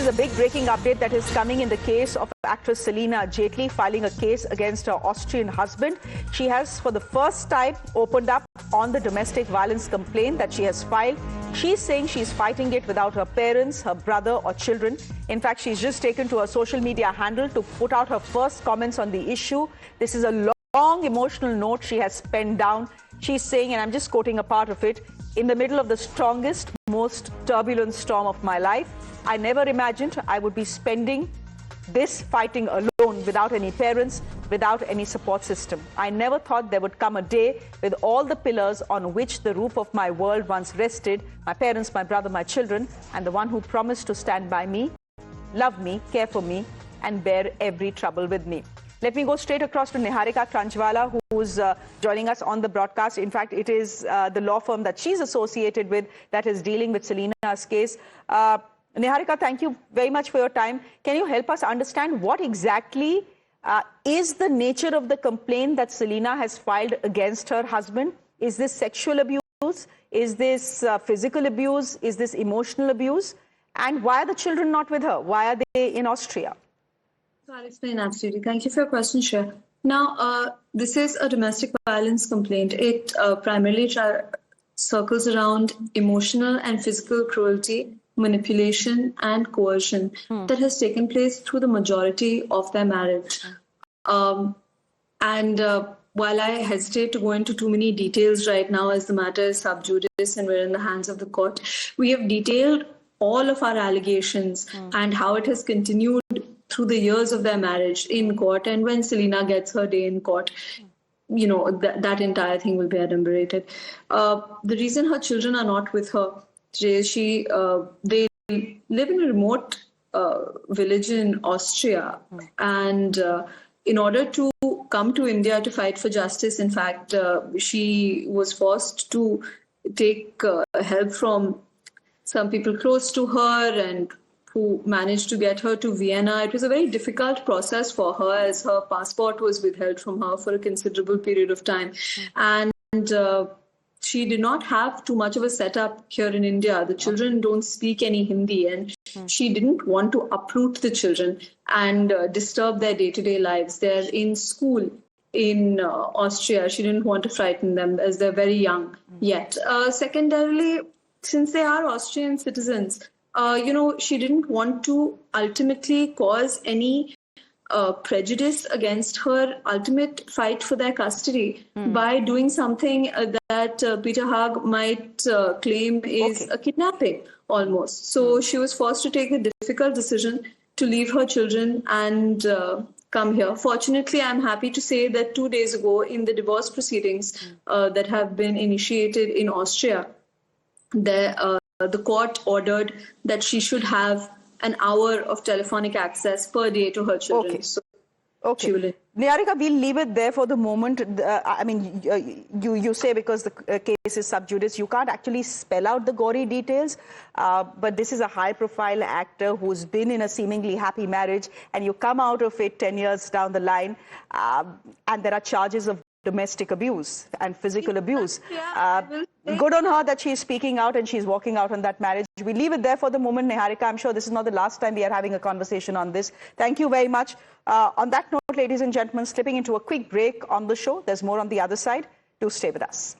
is a big breaking update that is coming in the case of actress Celina Jaitly filing a case against her Austrian husband. She has, for the first time, opened up on the domestic violence complaint that she has filed. She's saying she's fighting it without her parents, her brother or children. In fact, she's just taken to her social media handle to put out her first comments on the issue. This is a long emotional note she has penned down. She's saying, and I'm just quoting a part of it, "In the middle of the strongest, most turbulent storm of my life, I never imagined I would be spending this fighting alone without any parents, without any support system. I never thought there would come a day with all the pillars on which the roof of my world once rested, my parents, my brother, my children, and the one who promised to stand by me, love me, care for me, and bear every trouble with me." Let me go straight across to Niharika Kranjwala, who's joining us on the broadcast. In fact, it is the law firm that she's associated with that is dealing with Celina's case. Niharika, thank you very much for your time. Can you help us understand what exactly is the nature of the complaint that Celina has filed against her husband? Is this sexual abuse? Is this physical abuse? Is this emotional abuse? And why are the children not with her? Why are they in Austria? So I'll explain absolutely. Thank you for your question, Shreya. Now, this is a domestic violence complaint. It primarily circles around emotional and physical cruelty, manipulation and coercion that has taken place through the majority of their marriage. While I hesitate to go into too many details right now as the matter is sub judice and we're in the hands of the court, we have detailed all of our allegations and how it has continued through the years of their marriage in court. And when Celina gets her day in court, you know, that entire thing will be adumbrated. The reason her children are not with her, they live in a remote village in Austria, and in order to come to India to fight for justice, in fact, she was forced to take help from some people close to her and who managed to get her to Vienna. It was a very difficult process for her as her passport was withheld from her for a considerable period of time. And she did not have too much of a setup here in India. The children don't speak any Hindi, and she didn't want to uproot the children and disturb their day-to-day lives. They're in school in Austria. She didn't want to frighten them as they're very young yet. Secondarily, since they are Austrian citizens, she didn't want to ultimately cause any prejudice against her ultimate fight for their custody by doing something that Peter Haag might claim is a kidnapping almost. So she was forced to take a difficult decision to leave her children and come here. Fortunately, I'm happy to say that 2 days ago in the divorce proceedings that have been initiated in Austria, the court ordered that she should have an hour of telephonic access per day to her children. Okay. So Niharika, we'll leave it there for the moment. I mean, you say because the case is sub judice, you can't actually spell out the gory details. But this is a high-profile actor who's been in a seemingly happy marriage, and you come out of it 10 years down the line, and there are charges of domestic abuse and physical abuse. Good on her that she's speaking out and she's walking out on that marriage. We leave it there for the moment, Niharika. I'm sure this is not the last time we are having a conversation on this. Thank you very much. On that note, ladies and gentlemen, slipping into a quick break on the show. There's more on the other side. Do stay with us.